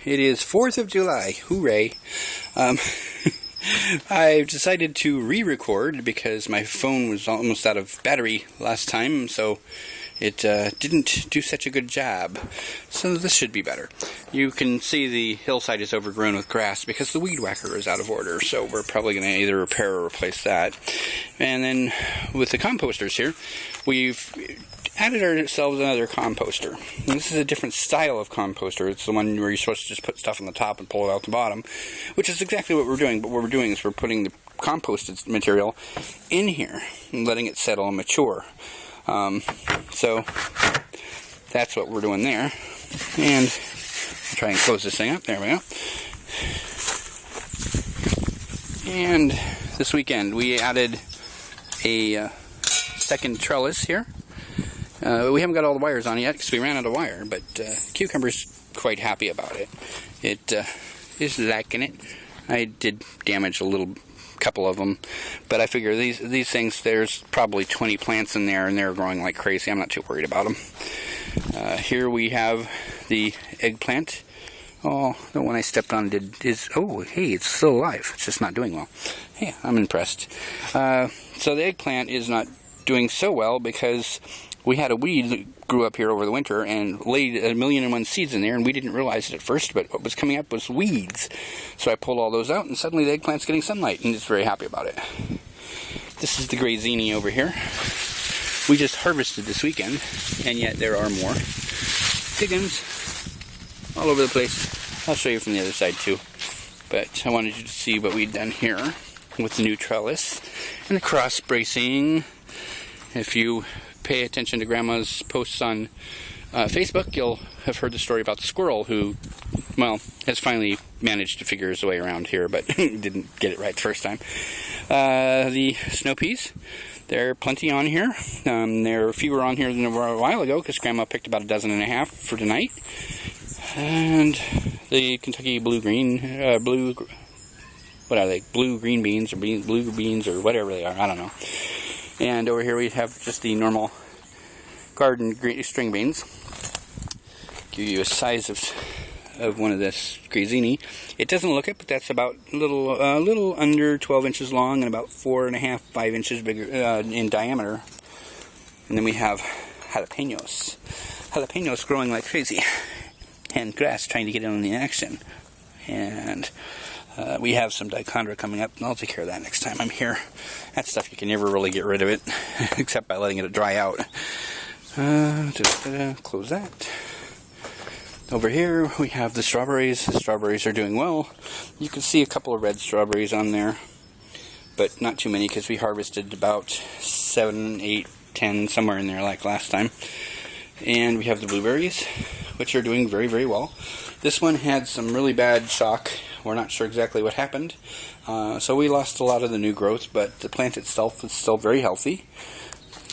It is 4th of July. Hooray. I've decided to re-record because my phone was almost out of battery last time, so it didn't do such a good job. So this should be better. You can see the hillside is overgrown with grass because the weed whacker is out of order, so we're probably going to either repair or replace that. And then with the composters here, we've added ourselves another composter. And this is a different style of composter. It's the one where you're supposed to just put stuff on the top and pull it out the bottom, which is exactly what we're doing. But what we're doing is we're putting the composted material in here and letting it settle and mature. So that's what we're doing there. And I'll try and close this thing up. There we go. And this weekend we added a second trellis here. We haven't got all the wires on yet because we ran out of wire, but Cucumber's quite happy about it. It is liking it. I did damage a couple of them, but I figure these things, there's probably 20 plants in there and they're growing like crazy. I'm not too worried about them. Here we have the eggplant. Oh, the one I stepped on oh, hey, it's still alive. It's just not doing well. Hey, I'm impressed. So the eggplant is not doing so well because we had a weed that grew up here over the winter and laid 1,000,001 seeds in there, and we didn't realize it at first, but what was coming up was weeds. So I pulled all those out, and suddenly the eggplant's getting sunlight, and it's very happy about it. This is the gray zinnia over here. We just harvested this weekend, and yet there are more piggins all over the place. I'll show you from the other side too, but I wanted you to see what we'd done here with the new trellis and the cross bracing. If you pay attention to Grandma's posts on Facebook, you'll have heard the story about the squirrel who, well, has finally managed to figure his way around here, but didn't get it right the first time. The snow peas, there are plenty on here. There are fewer on here than there were a while ago because Grandma picked about 1.5 dozen for tonight. And the Kentucky blue-green, what are they? Blue-green beans or blue beans or whatever they are, I don't know. And over here we have just the normal garden string beans. Give you a size of one of this Grazini. It doesn't look it, but that's about a little under 12 inches long and about 4.5, 5 inches bigger in diameter. And then we have jalapenos. Jalapenos growing like crazy, and grass trying to get in on the action. And we have some dichondra coming up, and I'll take care of that next time I'm here. That stuff, you can never really get rid of it, except by letting it dry out. Close that. Over here, we have the strawberries. The strawberries are doing well. You can see a couple of red strawberries on there, but not too many because we harvested about 7, 8, 10, somewhere in there like last time. And we have the blueberries, which are doing very, very well. This one had some really bad shock. We're not sure exactly what happened. So we lost a lot of the new growth, but the plant itself is still very healthy.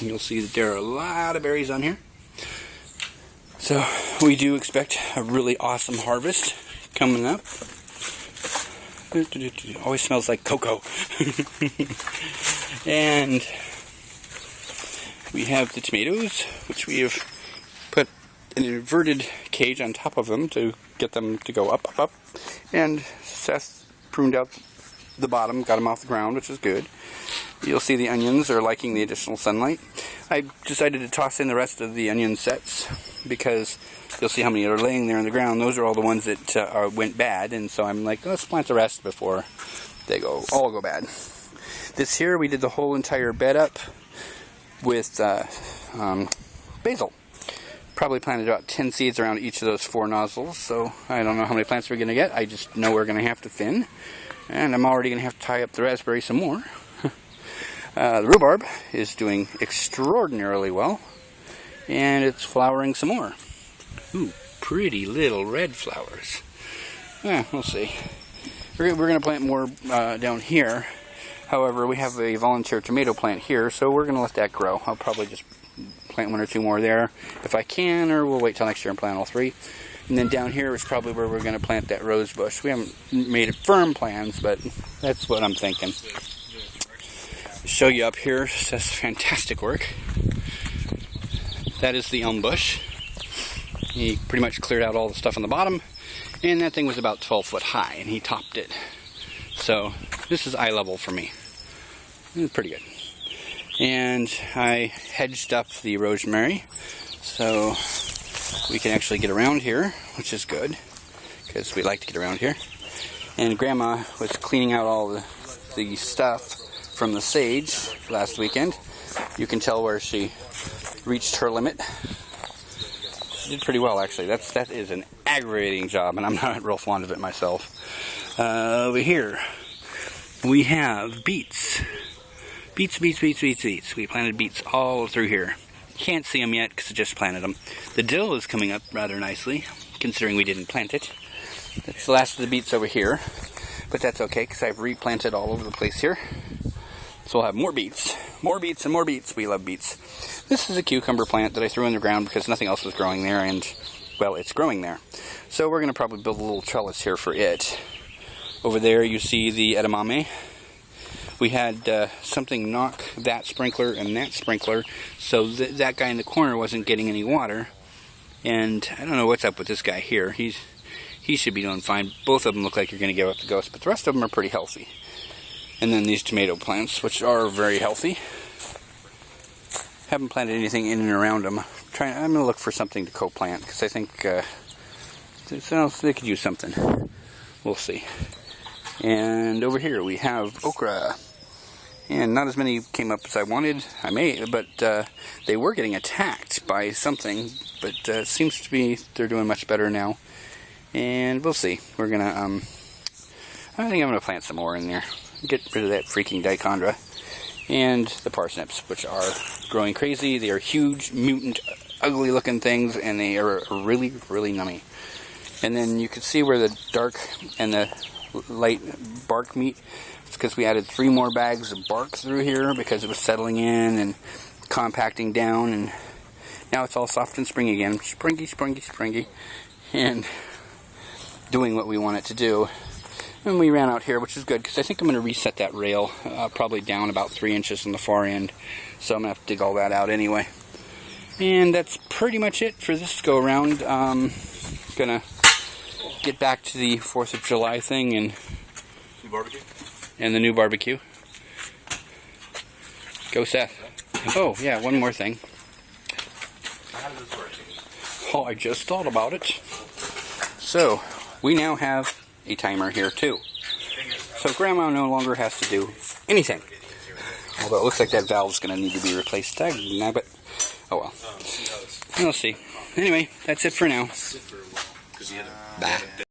You'll see that there are a lot of berries on here. So we do expect a really awesome harvest coming up. Always smells like cocoa. And we have the tomatoes, which we have put an inverted cage on top of them to get them to go up, up, up. And Seth pruned out the bottom, got them off the ground, which is good. You'll see the onions are liking the additional sunlight. I decided to toss in the rest of the onion sets because you'll see how many are laying there on the ground. Those are all the ones that went bad, and so I'm like, let's plant the rest before they all go bad. This here, we did the whole entire bed up with basil. Probably planted about 10 seeds around each of those 4 nozzles, so I don't know how many plants we're going to get. I just know we're going to have to thin, and I'm already going to have to tie up the raspberry some more. The rhubarb is doing extraordinarily well, and it's flowering some more. Ooh, pretty little red flowers. We'll see. We're going to plant more down here. However, we have a volunteer tomato plant here, so we're going to let that grow. I'll probably just plant 1 or 2 more there if I can, or we'll wait till next year and plant all 3. And then down here is probably where we're going to plant that rose bush. We haven't made firm plans, but that's what I'm thinking. Show you up here. That's fantastic work. That is the elm bush. He pretty much cleared out all the stuff on the bottom, and that thing was about 12 foot high, and he topped it. So this is eye level for me. It's pretty good. And I hedged up the rosemary so we can actually get around here, which is good because we like to get around here. And Grandma was cleaning out all the stuff from the sage last weekend. You can tell where she reached her limit. She did pretty well, actually. That is an aggravating job, and I'm not real fond of it myself. Over here we have beets. Beets. We planted beets all through here. Can't see them yet because I just planted them. The dill is coming up rather nicely, considering we didn't plant it. That's the last of the beets over here, but that's okay because I've replanted all over the place here. So we'll have more beets and more beets. We love beets. This is a cucumber plant that I threw in the ground because nothing else was growing there, and well, it's growing there. So we're going to probably build a little trellis here for it. Over there you see the edamame. We had something knock that sprinkler and that sprinkler, so that guy in the corner wasn't getting any water. And I don't know what's up with this guy here. He should be doing fine. Both of them look like you're going to give up the ghost, but the rest of them are pretty healthy. And then these tomato plants, which are very healthy. Haven't planted anything in and around them. I'm going to look for something to co-plant because I think they could use something. We'll see. And over here we have okra. And not as many came up as I wanted. But they were getting attacked by something. But it seems to be they're doing much better now. And we'll see. We're gonna I think I'm gonna plant some more in there. Get rid of that freaking dichondra. And the parsnips, which are growing crazy. They are huge, mutant, ugly looking things, and they are really, really nummy. And then you can see where the dark and the light bark meet. It's because we added 3 more bags of bark through here because it was settling in and compacting down, and now it's all soft and springy again. Springy. And doing what we want it to do. And we ran out here, which is good because I think I'm going to reset that rail probably down about 3 inches on the far end. So I'm going to have to dig all that out anyway. And that's pretty much it for this go around. Gonna get back to the 4th of July thing and new barbecue. And the new barbecue. Go Seth. Oh yeah, one more thing. How does this work? Oh, I just thought about it. So we now have a timer here too. So Grandma no longer has to do anything. Although it looks like that valve's going to need to be replaced. But oh well. We'll see. Anyway, that's it for now. Bye.